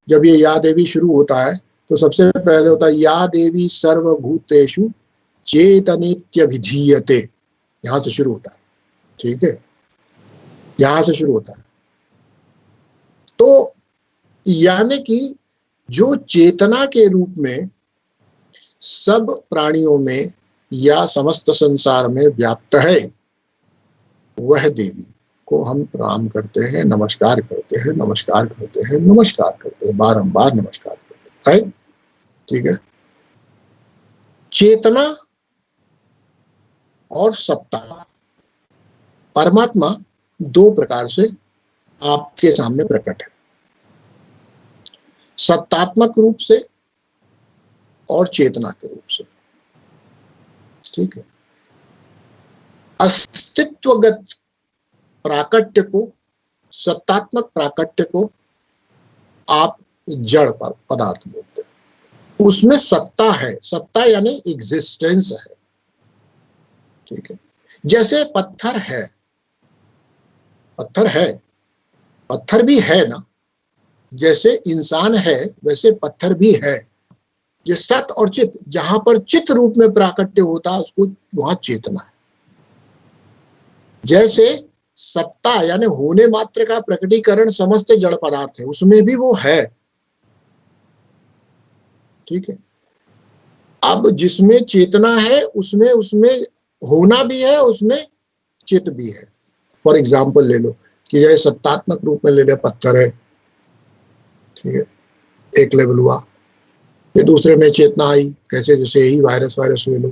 जब ये या देवी शुरू होता है तो सबसे पहले होता है या देवी सर्वभूतेषु चेतनेत्यभिधीयते, यहां से शुरू होता है। ठीक है, यहां से शुरू होता है। तो यानी कि जो चेतना के रूप में सब प्राणियों में या समस्त संसार में व्याप्त है, वह देवी को हम प्रणाम करते हैं, नमस्कार करते हैं, नमस्कार करते हैं, नमस्कार करते हैं, बारंबार नमस्कार करते हैं। ठीक है, चेतना और सत्ता, परमात्मा दो प्रकार से आपके सामने प्रकट है, सत्तात्मक रूप से और चेतना के रूप से। ठीक है, अस्तित्वगत प्राकट्य को, सत्तात्मक प्राकट्य को आप जड़ पर पदार्थ बोलते हैं, उसमें सत्ता है, सत्ता यानी एग्जिस्टेंस है। ठीक है, जैसे पत्थर है, पत्थर है, पत्थर भी है ना, जैसे इंसान है वैसे पत्थर भी है। ये सत और चित, जहां पर चित रूप में प्राकट्य होता है उसको वहां चेतना है। जैसे सत्ता यानी होने मात्र का प्रकटीकरण समस्त जड़ पदार्थ है, उसमें भी वो है। ठीक है, अब जिसमें चेतना है उसमें उसमें होना भी है, उसमें चित भी है। फॉर एग्जाम्पल ले लो कि जैसे सत्तात्मक रूप में ले ले पत्थर है, ठीक है, एक लेवल हुआ, फिर दूसरे में चेतना आई, कैसे जैसे यही वायरस वायरस ले लो।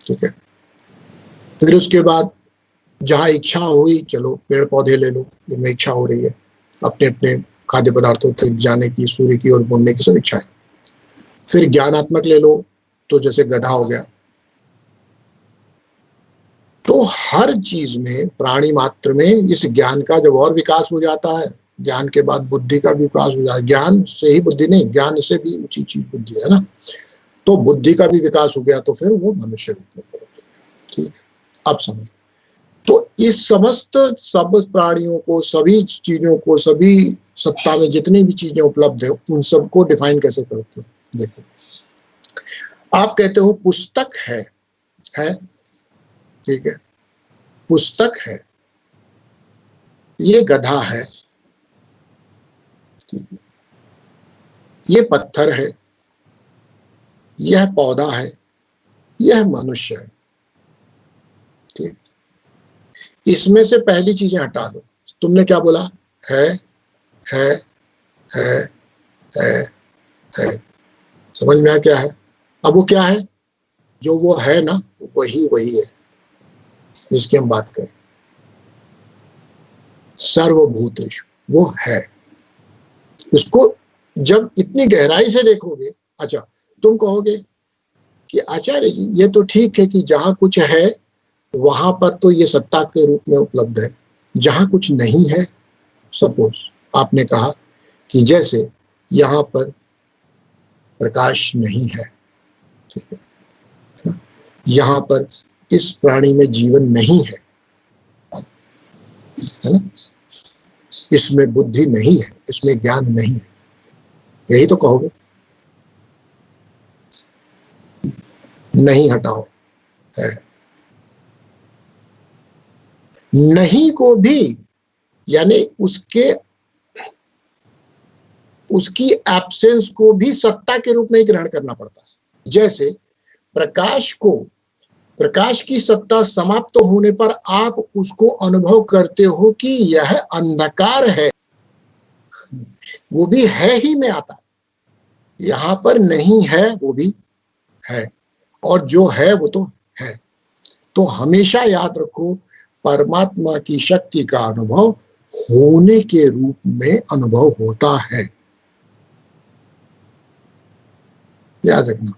ठीक है, फिर उसके बाद जहां इच्छा हुई, चलो पेड़ पौधे ले लो, इनमें इच्छा हो रही है अपने अपने खाद्य पदार्थों तक जाने की, सूर्य की ओर बोलने की सब इच्छा है। फिर ज्ञानात्मक ले लो तो जैसे गधा हो गया। तो हर चीज में, प्राणी मात्र में इस ज्ञान का जब और विकास हो जाता है, ज्ञान के बाद बुद्धि का विकास हो जाता है, ज्ञान से ही बुद्धि नहीं, ज्ञान से भी ऊंची चीज बुद्धि है ना, तो बुद्धि का भी विकास हो गया तो फिर वो मनुष्य रूप में पहुंच गया। ठीक है, अब समझ। तो इस समस्त सब प्राणियों को, सभी चीजों को, सभी सत्ता में जितनी भी चीजें उपलब्ध है, उन सबको डिफाइन कैसे करते हो? देखो, आप कहते हो पुस्तक है, ठीक है, पुस्तक है, ये गधा है, ये पत्थर है, यह पौधा है, यह मनुष्य है। ठीक, इसमें से पहली चीजें हटा दो। तुमने क्या बोला? है है है है। समझ में आया क्या है? अब वो क्या है? जो वो है ना, वही वही है जिसकी हम बात करें। सर्वभूतेषु, वो है। उसको जब इतनी गहराई से देखोगे, अच्छा तुम कहोगे कि आचार्य जी ये तो ठीक है कि जहां कुछ है वहां पर तो ये सत्ता के रूप में उपलब्ध है, जहां कुछ नहीं है, सपोज आपने कहा कि जैसे यहां पर प्रकाश नहीं है, ठीक है, यहां पर इस प्राणी में जीवन नहीं है ना, इसमें बुद्धि नहीं है, इसमें ज्ञान नहीं है, यही तो कहोगे। नहीं हटाओ, है। नहीं को भी यानी उसकी एब्सेंस को भी सत्ता के रूप में ही ग्रहण करना पड़ता है। जैसे प्रकाश की सत्ता समाप्त होने पर आप उसको अनुभव करते हो कि यह अंधकार है, वो भी है ही में आता है। यहां पर नहीं है, वो भी है, और जो है वो तो है। तो हमेशा याद रखो, परमात्मा की शक्ति का अनुभव होने के रूप में अनुभव होता है, याद रखना।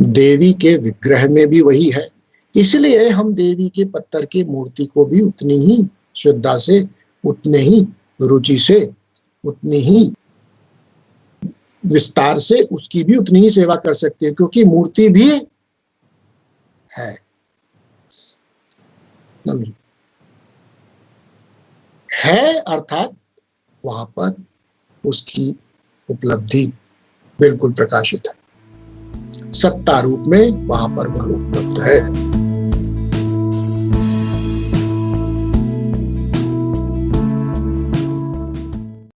देवी के विग्रह में भी वही है, इसलिए हम देवी के पत्थर की मूर्ति को भी उतनी ही श्रद्धा से, उतने ही रुचि से, उतनी ही विस्तार से उसकी भी उतनी ही सेवा कर सकते हैं, क्योंकि मूर्ति भी है। है अर्थात वहां पर उसकी उपलब्धि बिल्कुल प्रकाशित है, सत्ता रूप में वहां पर वह उपलब्ध है।